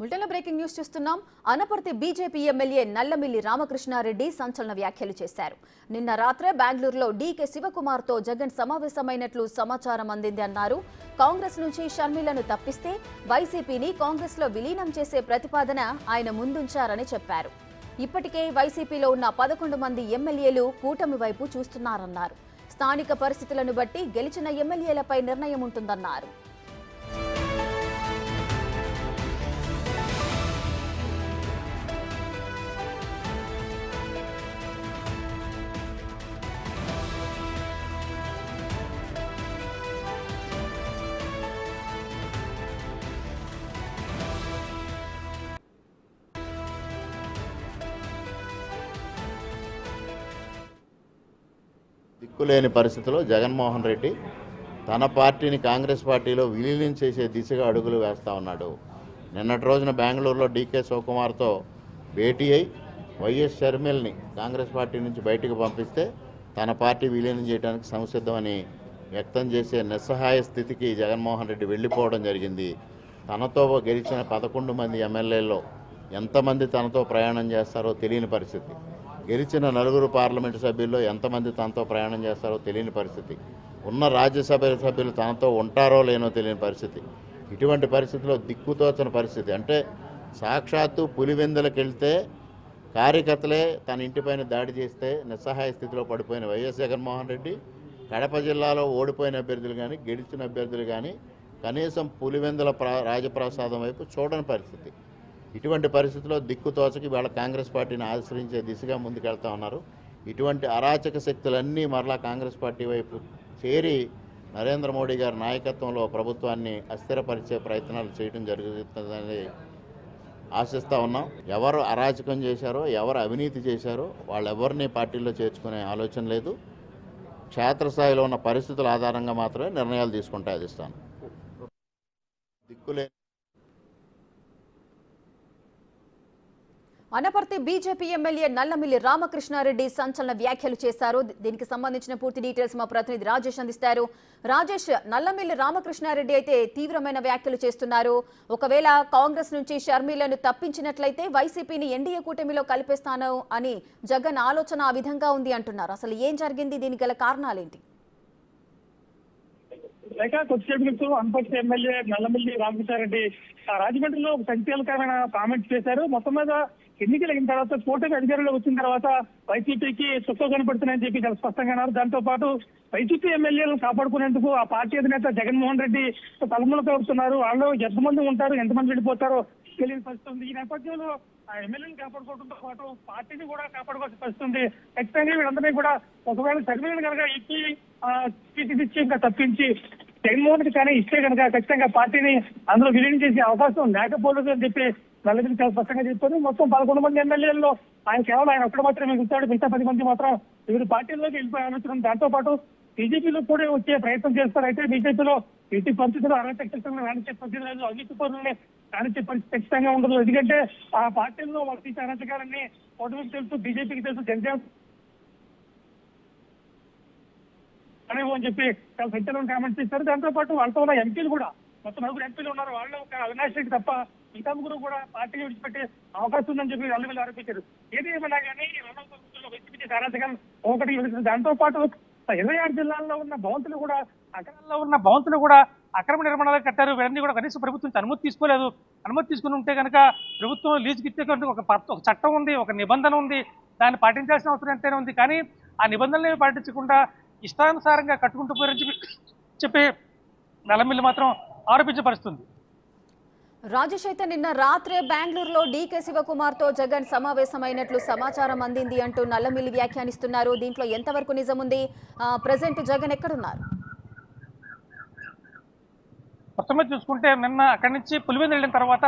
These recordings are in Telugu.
బులెటిన్లో బ్రేకింగ్ న్యూస్ చూస్తున్నాం. అనపర్తి బీజేపీ ఎమ్మెల్యే నల్లమిల్లి రామకృష్ణారెడ్డి సంచలన వ్యాఖ్యలు చేశారు. నిన్న రాత్రే బెంగళూరులో డీకే శివకుమార్తో జగన్ సమావేశమైనట్లు సమాచారం అందింది అన్నారు. కాంగ్రెస్ నుంచి షర్మిలను తప్పిస్తే వైసీపీని కాంగ్రెస్లో విలీనం చేసే ప్రతిపాదన ఆయన ముందుంచారని చెప్పారు. ఇప్పటికే వైసీపీలో ఉన్న 11 మంది ఎమ్మెల్యేలు కూటమి వైపు చూస్తున్నారన్నారు. స్థానిక పరిస్థితులను బట్టి గెలిచిన ఎమ్మెల్యేలపై నిర్ణయం ఉంటుందన్నారు. దిక్కులేని పరిస్థితిలో జగన్మోహన్ రెడ్డి తన పార్టీని కాంగ్రెస్ పార్టీలో విలీనం చేసే దిశగా అడుగులు వేస్తూ ఉన్నాడు. నిన్నటి రోజున బెంగళూరులో డీకే శివకుమార్తో భేటీ అయి వైఎస్ షర్మిల్ని కాంగ్రెస్ పార్టీ నుంచి బయటకు పంపిస్తే తన పార్టీ విలీనం చేయడానికి సంసిద్ధమని వ్యక్తం చేసే నిస్సహాయ స్థితికి జగన్మోహన్ రెడ్డి వెళ్ళిపోవడం జరిగింది. తనతో గెలిచిన 11 మంది ఎమ్మెల్యేల్లో ఎంతమంది తనతో ప్రయాణం చేస్తారో తెలియని పరిస్థితి. గెలిచిన 4 పార్లమెంటు సభ్యుల్లో ఎంతమంది తనతో ప్రయాణం చేస్తారో తెలియని పరిస్థితి. ఉన్న రాజ్యసభ సభ్యులు తనతో ఉంటారో లేనో తెలియని పరిస్థితి. ఇటువంటి పరిస్థితిలో దిక్కుతోచని పరిస్థితి. అంటే సాక్షాత్తు పులివెందులకు వెళ్తే కార్యకర్తలే తన ఇంటిపైన దాడి చేస్తే నిస్సహాయ స్థితిలో పడిపోయిన వైఎస్ జగన్మోహన్ రెడ్డి కడప జిల్లాలో ఓడిపోయిన అభ్యర్థులు కానీ గెలిచిన అభ్యర్థులు కానీ కనీసం పులివెందుల రాజప్రసాదం వైపు చూడని పరిస్థితి. ఇటువంటి పరిస్థితుల్లో దిక్కుతోచకి వాళ్ళ కాంగ్రెస్ పార్టీని ఆశ్రయించే దిశగా ముందుకెళ్తా ఉన్నారు. ఇటువంటి అరాచక శక్తులన్నీ మరలా కాంగ్రెస్ పార్టీ వైపు చేరి నరేంద్ర మోడీ గారి నాయకత్వంలో ప్రభుత్వాన్ని అస్థిరపరిచే ప్రయత్నాలు చేయడం జరుగుతుందని ఆశిస్తూ ఉన్నాం. ఎవరు అరాచకం చేశారో, ఎవరు అవినీతి చేశారో వాళ్ళెవరిని పార్టీలో చేర్చుకునే ఆలోచన లేదు. క్షేత్రస్థాయిలో ఉన్న పరిస్థితుల ఆధారంగా మాత్రమే నిర్ణయాలు తీసుకుంటే అధిష్టానం. దిక్కులే అనపర్తి బీజేపీ ఎమ్మెల్యే నల్లమిల్లి రామకృష్ణారెడ్డి సంచలన వ్యాఖ్యలు చేశారు. దీనికి సంబంధించిన పూర్తి డీటెయిల్స్ మా ప్రతినిధి రాజేష్ అందిస్తారు. రాజేష్, నల్లమిల్లి రామకృష్ణారెడ్డి అయితే తీవ్రమైన వ్యాఖ్యలు చేస్తున్నారు. ఒకవేళ కాంగ్రెస్ నుంచి షర్మిలను తప్పించినట్లయితే వైసీపీని ఎన్డీఏ కూటమిలో కలిపేస్తాను అని జగన్ ఆలోచన ఆ విధంగా ఉంది అంటున్నారు. అసలు ఏం జరిగింది? దీనికి గల కారణాలేంటి? కొద్దిసేపు క్రితం అనపర్తి ఎమ్మెల్యే నల్లమిల్లి రామకృష్ణారెడ్డి రాజమండ్రిలో సంచలనకరమైన కామెంట్స్ చేశారు. మొత్తం మీద ఎన్నికలు అయిన తర్వాత కూటమి అధికారంలో వచ్చిన తర్వాత వైసీపీకి చుక్క కనపడుతున్నాయని చెప్పి చాలా స్పష్టంగా అన్నారు. దాంతో పాటు వైసీపీ ఎమ్మెల్యేలను కాపాడుకునేందుకు ఆ పార్టీ అధినేత జగన్మోహన్ రెడ్డి తలములు కలుపుతున్నారు. వాళ్ళు ఎంతమంది ఉంటారు, ఎంతమంది వెళ్ళిపోతారో తెలియని పరిస్థితి ఉంది. ఈ నేపథ్యంలో ఆ ఎమ్మెల్యేని కాపాడుకోవడంతో పాటు పార్టీని కూడా కాపాడుకోవాల్సిన పరిస్థితి ఉంది. ఖచ్చితంగా వీళ్ళందరినీ కూడా ఒకవేళ షర్మిలను కనుక ఇచ్చి ఇంకా తప్పించి జగన్మోహన్ రెడ్డి కానీ ఇస్తే కనుక ఖచ్చితంగా పార్టీని అందులో విలీనం చేసే అవకాశం లేకపోలేదు అని చెప్పి నల్లమిల్లి చాలా స్పష్టంగా చెప్తారు. మొత్తం 11 మంది ఎమ్మెల్యేల్లో కేవలం ఆయన ఒక్కడ మాత్రమే మిగులుతాడు. మిగతా 10 మంది మాత్రం వివిధ పార్టీల్లోకి వెళ్ళిపోయే ఆలోచన. దాంతో పాటు బీజేపీలో కూడా వచ్చే ప్రయత్నం చేస్తారు. అయితే బీజేపీలో ఎట్టి పరిస్థితుల్లో అరాచకతలను రాణించే పరిస్థితి లేదు, అవినీతి పనులని రాణించే పరిస్థితి ఖచ్చితంగా ఉండదు. ఎందుకంటే ఆ పార్టీల్లో వాళ్ళ తీసే అరాచకాలన్నీ కూటమికి తెలుసు, బీజేపీకి తెలుసు, జనసేన అని చెప్పి చాలా సంచలనం కామెంట్స్ ఇస్తారు. దాంతో పాటు వాళ్ళతో ఉన్న ఎంపీలు కూడా మొత్తం 9 ఎంపీలు ఉన్నారు. వాళ్ళు అవినాష్ రెడ్డి తప్ప మిగతా ముగ్గురు కూడా పార్టీని విడిచిపెట్టే అవకాశం ఉందని చెప్పి నల్లమిల్లి ఆరోపించారు. ఏది ఏమన్నా కానీ వైసీపీ చేసే అరాచకాలు ఒకటి. దాంతో పాటు 26 జిల్లాల్లో ఉన్న భవంతులు కూడా అక్రమ నిర్మాణాలు కట్టారు. వీళ్ళని కూడా కనీసం ప్రభుత్వం అనుమతి తీసుకోలేదు. అనుమతి తీసుకుని ఉంటే కనుక ప్రభుత్వం లీజుకి ఇచ్చేటువంటి ఒక చట్టం ఉంది, ఒక నిబంధన ఉంది. దాన్ని పాటించాల్సిన అవసరం ఎంతైనా ఉంది. కానీ ఆ నిబంధనలు పాటించకుండా ఇష్టానుసారంగా కట్టుకుంటూ పోయారని చెప్పి నల్లమిల్లి మాత్రం ఆరోపించపరుస్తుంది. రాజేష్, అయితే నిన్న రాత్రే బెంగళూరులో డీకే శివకుమార్తో జగన్ సమావేశమైనట్లు సమాచారం అందింది అంటూ నల్లమిల్లి వ్యాఖ్యానిస్తున్నారు. దీంట్లో ఎంతవరకు నిజం ఉంది? ప్రజెంట్ జగన్ ఎక్కడున్నారు? మొత్తం చూసుకుంటే నిన్న అక్కడి నుంచి పులివెందులు వెళ్ళిన తర్వాత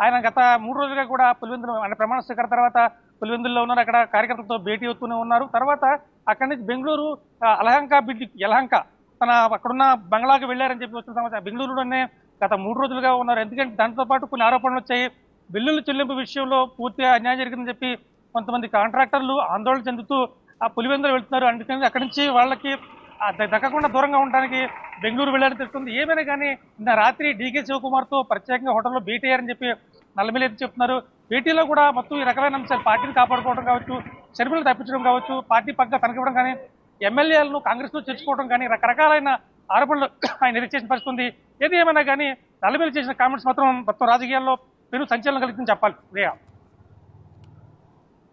ఆయన గత 3 రోజులుగా కూడా పులివెందులు ఆయన ప్రమాణ స్వీకారం తర్వాత పులివెందుల్లో ఉన్నారు. అక్కడ కార్యకర్తలతో భేటీ అవుతూనే ఉన్నారు. తర్వాత అక్కడి నుంచి బెంగళూరు యలహంక తన అక్కడున్న బంగ్లాకి వెళ్ళారని చెప్పి వచ్చిన సమాచారం. బెంగళూరులోనే గత 3 రోజులుగా ఉన్నారు. ఎందుకంటే దాంతో పాటు కొన్ని ఆరోపణలు వచ్చాయి. బిల్లుల చెల్లింపు విషయంలో పూర్తిగా అన్యాయం జరిగిందని చెప్పి కొంతమంది కాంట్రాక్టర్లు ఆందోళన చెందుతూ ఆ పులివెందులు వెళ్తున్నారు. అందుకని అక్కడి నుంచి వాళ్ళకి దక్కకుండా దూరంగా ఉండడానికి బెంగళూరు వెళ్ళాలని తెలుస్తుంది. ఏమైనా కానీ నిన్న రాత్రి డీకే శివకుమార్తో ప్రత్యేకంగా హోటల్లో భేటీ అయ్యారని చెప్పి నల్లమిల్లి అయితే చెప్తున్నారు. భేటీలో కూడా మొత్తం ఈ రకమైన అంశాలు పార్టీని కాపాడుకోవడం కావచ్చు, షర్మిలను తప్పించడం కావచ్చు, పార్టీ పక్క తనకివ్వడం కానీ, ఎమ్మెల్యేలను కాంగ్రెస్లో చేర్చుకోవడం కానీ రకరకాలైన ఆరోపణలు ఆయన చేసిన పరిస్థితి ఉంది. ఏది ఏమైనా కానీ నల్లమిల్లి చేసిన కామెంట్స్ మొత్తం రాజకీయాల్లో పెను సంచలనం కలిగిందని చెప్పాలి. ప్రియా,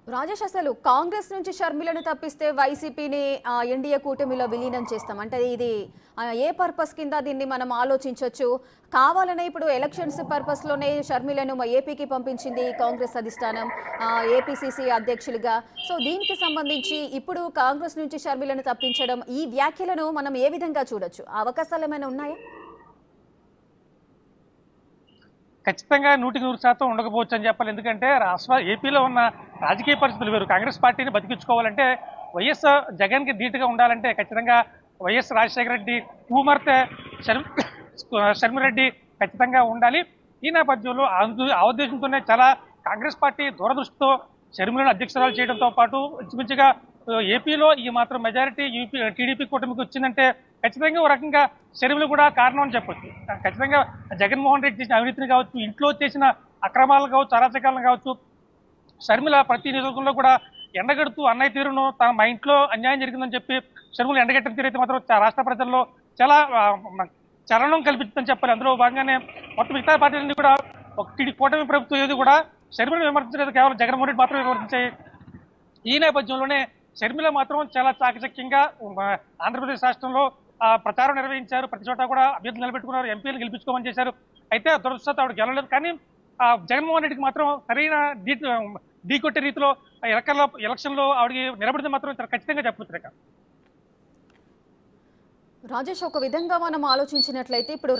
రాజేష్, అసలు కాంగ్రెస్ నుంచి షర్మిలను తప్పిస్తే వైసీపీని ఎన్డీఏ కూటమిలో విలీనం చేస్తాం అంటే ఇది ఏ పర్పస్ కింద దీన్ని మనం ఆలోచించవచ్చు? కావాలనే ఇప్పుడు ఎలక్షన్స్ పర్పస్లోనే షర్మిలను ఏపీకి పంపించింది కాంగ్రెస్ అధిష్టానం ఏపీసీసీ అధ్యక్షులుగా. సో దీనికి సంబంధించి ఇప్పుడు కాంగ్రెస్ నుంచి షర్మిలను తప్పించడం, ఈ వ్యాఖ్యలను మనం ఏ విధంగా చూడొచ్చు? అవకాశాలు ఏమైనా ఉన్నాయా? ఖచ్చితంగా 100% ఉండకపోవచ్చు అని చెప్పాలి. ఎందుకంటే ఏపీలో ఉన్న రాజకీయ పరిస్థితులు వేరు. కాంగ్రెస్ పార్టీని బతికించుకోవాలంటే వైఎస్ జగన్కి ధీటుగా ఉండాలంటే ఖచ్చితంగా వైఎస్ రాజశేఖర రెడ్డి కుమార్తె షర్మిరెడ్డి ఖచ్చితంగా ఉండాలి. ఈ నేపథ్యంలో ఆ ఉద్దేశంతోనే చాలా కాంగ్రెస్ పార్టీ దూరదృష్టితో షర్మిలను అధ్యక్షురాలు చేయడంతో పాటు ఇంచుమించుగా ఏపీలో ఈ మాత్రం మెజారిటీ టీడీపీ కూటమికి వచ్చిందంటే ఖచ్చితంగా ఒక రకంగా షర్మిల కూడా కారణం అని చెప్పొచ్చు. ఖచ్చితంగా జగన్మోహన్ రెడ్డి చేసిన అవినీతిని కావచ్చు, ఇంట్లో చేసిన అక్రమాలను కావచ్చు, అరాచకాలను కావచ్చు, షర్మిల ప్రతి నియోజకవర్గంలో కూడా ఎండగడుతూ అన్నయ్య తీరును మా ఇంట్లో అన్యాయం జరిగిందని చెప్పి షర్మిల ఎండగట్టిన తీరైతే మాత్రం రాష్ట్ర ప్రజల్లో చాలా చలనం కల్పిస్తుందని చెప్పాలి. అందులో భాగంగానే మొత్తం మిగతా పార్టీలన్నీ కూడా కూటమి ప్రభుత్వం ఏది కూడా షర్మిలను విమర్శించలేదు, కేవలం జగన్మోహన్ రెడ్డి మాత్రమే విమర్శించాయి. ఈ నేపథ్యంలోనే షర్మిల మాత్రం చాలా చాకచక్యంగా ఆంధ్రప్రదేశ్ రాష్ట్రంలో ప్రచారం నిర్వహించారు. ప్రతి చోట కూడా అభ్యర్థులు నిలబెట్టుకున్నారు, ఎంపీలు గెలిపించుకోమని చేశారు. అయితే దురదృష్టంతో ఆవిడ గెలవలేదు. కానీ జగన్మోహన్ రెడ్డికి మాత్రం సరైన ఢీకొట్టే రీతిలో ఎలక్షన్లో ఆవిడకి నిలబడితే మాత్రం ఖచ్చితంగా చెప్పొచ్చు. రాజేష్, ఒక విధంగా మనం ఆలోచించినట్లయితే ఇప్పుడు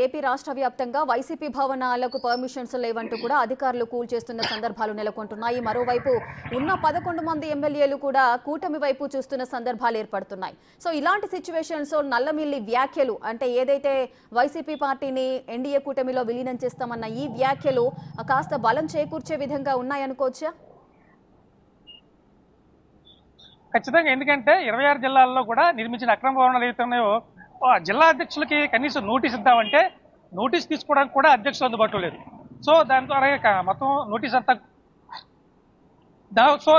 ఏపీ రాష్ట్ర వ్యాప్తంగా వైసీపీ భవనాలకు పర్మిషన్స్ లేవంటూ కూడా అధికారులు కూల్చేస్తున్న సందర్భాలు నెలకొంటున్నాయి. మరోవైపు ఉన్న 11 మంది ఎమ్మెల్యేలు కూడా కూటమి వైపు చూస్తున్న సందర్భాలు ఏర్పడుతున్నాయి. సో ఇలాంటి సిచ్యువేషన్స్ నల్లమిల్లి వ్యాఖ్యలు అంటే ఏదైతే వైసీపీ పార్టీని ఎన్డీఏ కూటమిలో విలీనం చేస్తామన్న ఈ వ్యాఖ్యలు కాస్త బలం చేకూర్చే విధంగా ఉన్నాయనుకోవచ్చా? ఖచ్చితంగా. ఎందుకంటే 26 జిల్లాల్లో కూడా నిర్మించిన అక్రమ భవనాలు ఏవైతే ఉన్నాయో జిల్లా అధ్యక్షులకి కనీసం నోటీస్ ఇద్దామంటే నోటీస్ తీసుకోవడానికి కూడా అధ్యక్షులు అందుబాటులో లేదు. సో దాని ద్వారా మొత్తం నోటీస్ అంతా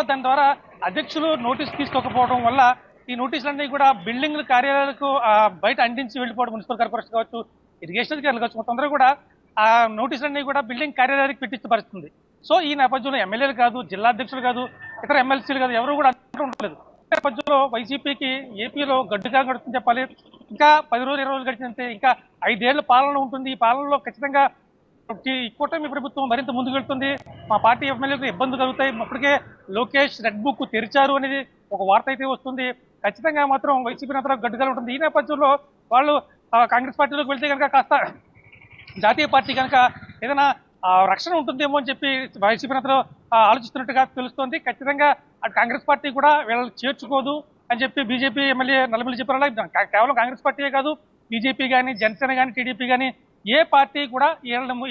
దాని ద్వారా అధ్యక్షులు నోటీస్ తీసుకోకపోవడం వల్ల ఈ నోటీసులన్నీ కూడా బిల్డింగ్ల కార్యాలయాలకు బయట అందించి వెళ్ళిపోవడం, మున్సిపల్ కార్పొరేషన్ కావచ్చు, ఇరిగేషన్ అధికారులు కావచ్చు, మొత్తం అందరూ కూడా ఆ నోటీసులన్నీ కూడా బిల్డింగ్ కార్యాలయానికి పెట్టించే పరిస్థితుంది. సో ఈ నేపథ్యంలో ఎమ్మెల్యేలు కాదు, జిల్లా అధ్యక్షులు కాదు, ఇతర ఎమ్మెల్సీలు కాదు, ఎవరు కూడా ఉండలేదు. ఈ నేపథ్యంలో వైసీపీకి ఏపీలో గడ్డుగా గడుతుంది చెప్పాలి. ఇంకా 10 రోజులు 20 రోజులు గడిచినంతే ఇంకా 5 ఏళ్ల పాలన ఉంటుంది. ఈ పాలనలో ఖచ్చితంగా ఈ కూటమి ప్రభుత్వం మరింత ముందుకు వెళ్తుంది. మా పార్టీ ఎమ్మెల్యేలకు ఇబ్బందులు కలుగుతాయి. అప్పటికే లోకేష్ రెడ్ బుక్ తెరిచారు అనేది ఒక వార్త అయితే వస్తుంది. ఖచ్చితంగా మాత్రం వైసీపీ నేతలకు గడ్డుగా ఉంటుంది. ఈ నేపథ్యంలో వాళ్ళు కాంగ్రెస్ పార్టీలోకి వెళ్తే కనుక కాస్త జాతీయ పార్టీ కనుక ఏదైనా రక్షణ ఉంటుందేమో అని చెప్పి వైసీపీ నేతలు ఆలోచిస్తున్నట్టుగా తెలుస్తోంది. ఖచ్చితంగా కాంగ్రెస్ పార్టీ కూడా వీళ్ళని చేర్చుకోదు అని చెప్పి బీజేపీ ఎమ్మెల్యే నల్లమిల్లి చెప్పారు. కేవలం కాంగ్రెస్ పార్టీయే కాదు, బీజేపీ కానీ, జనసేన కానీ, టీడీపీ కానీ ఏ పార్టీ కూడా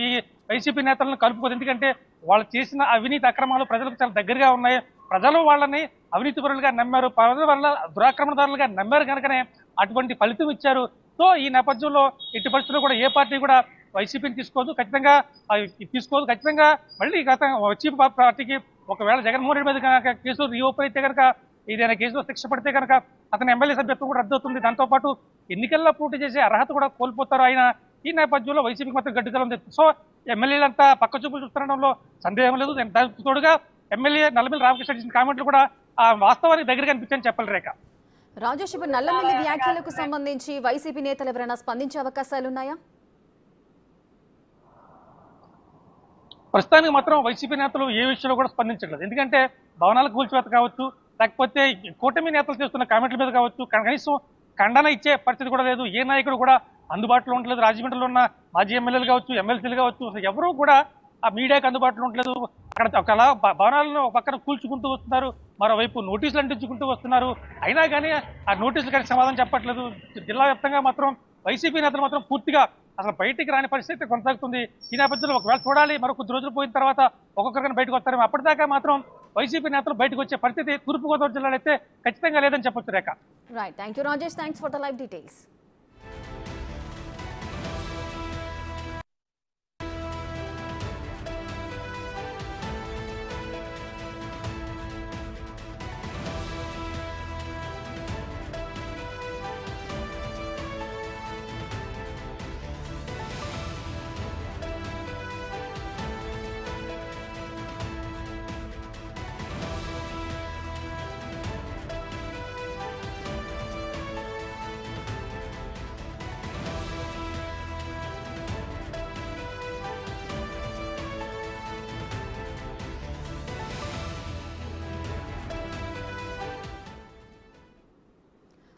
ఈ వైసీపీ నేతలను కలుపుకోదు. ఎందుకంటే వాళ్ళు చేసిన అవినీతి అక్రమాలు ప్రజలకు చాలా దగ్గరగా ఉన్నాయి. ప్రజలు వాళ్ళని అవినీతి పరులుగా నమ్మారు, ప్రజల వల్ల దురాక్రమణదారులుగా నమ్మారు కనుకనే అటువంటి ఫలితం ఇచ్చారు. సో ఈ నేపథ్యంలో ఎట్టి పరిస్థితుల్లో కూడా ఏ పార్టీ కూడా వైసీపీని తీసుకోదు, ఖచ్చితంగా మళ్ళీ వైసీపీ పార్టీకి ఒకవేళ జగన్మోహన్ రెడ్డి మీద కనుక కేసులు రీఓపెన్ అయితే కనుక ఏదైనా కేసులో శిక్ష పడితే కనుక అతని ఎమ్మెల్యే సభ్యత్వం కూడా రద్దు అవుతుంది. దాంతోపాటు ఎన్నికల్లో పోటీ చేసే అర్హత కూడా కోల్పోతారు ఆయన. ఈ నేపథ్యంలో వైసీపీకి మాత్రం గడ్డుగా ఉంది. సో ఎమ్మెల్యేలంతా పక్క చూపులు చూస్తుండడంలో సందేహం లేదు. దానికి తోడుగా ఎమ్మెల్యే నల్లమిల్లి రామకృష్ణ చేసిన కామెంట్లు కూడా ఆ వాస్తవానికి దగ్గరగా అనిపించని చెప్పాలి. రేఖ, రాజేష్, ఇప్పుడు నల్లమిల్లి వ్యాఖ్యలకు సంబంధించి వైసీపీ నేతలు ఎవరైనా స్పందించే అవకాశాలు ఉన్నాయా? ప్రస్తుతానికి మాత్రం వైసీపీ నేతలు ఏ విషయంలో కూడా స్పందించట్లేదు. ఎందుకంటే భవనాల కూల్చివేత కావచ్చు, లేకపోతే కూటమి నేతలు చేస్తున్న కామెంట్ల మీద కావచ్చు, కనీసం ఖండన ఇచ్చే పరిస్థితి కూడా లేదు. ఏ నాయకుడు కూడా అందుబాటులో ఉండలేదు. రాజమండ్రిలో ఉన్న మాజీ ఎమ్మెల్యేలు కావచ్చు, ఎమ్మెల్సీలు కావచ్చు, ఎవరూ కూడా ఆ మీడియాకి అందుబాటులో ఉండలేదు. అక్కడ ఒకలా భవనాలను పక్కన కూల్చుకుంటూ వస్తున్నారు, మరోవైపు నోటీసులు అంటించుకుంటూ వస్తున్నారు. అయినా కానీ ఆ నోటీసులు కానీ సమాధానం చెప్పట్లేదు. జిల్లా వ్యాప్తంగా మాత్రం వైసీపీ నేతలు మాత్రం పూర్తిగా అసలు బయటికి రాని పరిస్థితి కొనసాగుతుంది. ఈ నేపథ్యంలో ఒకవేళ చూడాలి, మరో కొద్ది రోజులు పోయిన తర్వాత ఒక్కొక్కరిని బయటకు వస్తారేమో. అప్పటిదాకా మాత్రం వైసీపీ నేతలు బయటకు వచ్చే పరిస్థితి తూర్పుగోదావరి జిల్లాలో అయితే ఖచ్చితంగా లేదని చెప్పొచ్చు. Rekha, right, thank you Rajesh, thanks for the live details.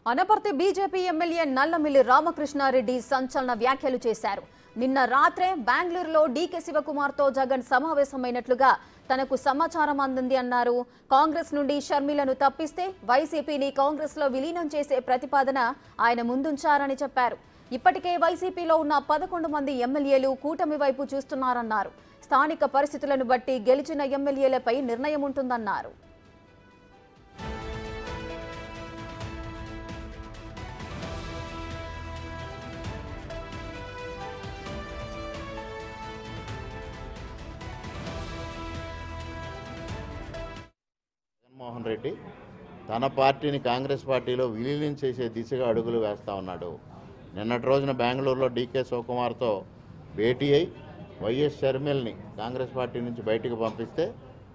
Anaparthi BJP MLA Nallamilli Ramakrishna Reddy సంచలన వ్యాఖ్యలు చేశారు. నిన్న రాత్రే బెంగళూరులో డీకే శివకుమార్తో జగన్ సమావేశమైనట్లుగా తనకు సమాచారం అందింది అన్నారు. కాంగ్రెస్ నుండి షర్మిలను తప్పిస్తే వైసీపీని కాంగ్రెస్లో విలీనం చేసే ప్రతిపాదన ఆయన ముందుంచారని చెప్పారు. ఇప్పటికే వైసీపీలో ఉన్న 11 మంది ఎమ్మెల్యేలు కూటమి వైపు చూస్తున్నారన్నారు. స్థానిక పరిస్థితులను బట్టి గెలిచిన ఎమ్మెల్యేలపై నిర్ణయం ఉంటుందన్నారు. జగన్మోహన్ రెడ్డి తన పార్టీని కాంగ్రెస్ పార్టీలో విలీనం చేసే దిశగా అడుగులు వేస్తూ ఉన్నాడు. నిన్నటి రోజున బెంగళూరులో డీకే శివకుమార్తో భేటీ అయి వైఎస్ షర్మిల్ని కాంగ్రెస్ పార్టీ నుంచి బయటకు పంపిస్తే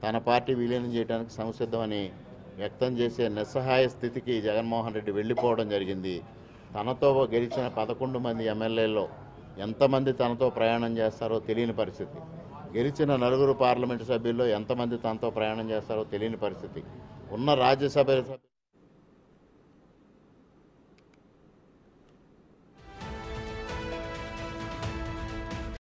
తన పార్టీ విలీనం చేయడానికి సంసిద్ధమని వ్యక్తం చేసే నిస్సహాయ స్థితికి జగన్మోహన్ రెడ్డి వెళ్ళిపోవడం జరిగింది. తనతో గెలిచిన 11 మంది ఎమ్మెల్యేల్లో ఎంతమంది తనతో ప్రయాణం చేస్తారో తెలియని పరిస్థితి. గెలిచిన 4 పార్లమెంటు సభ్యుల్లో ఎంతమంది తనతో ప్రయాణం చేస్తారో తెలియని పరిస్థితి. ఉన్న రాజ్యసభ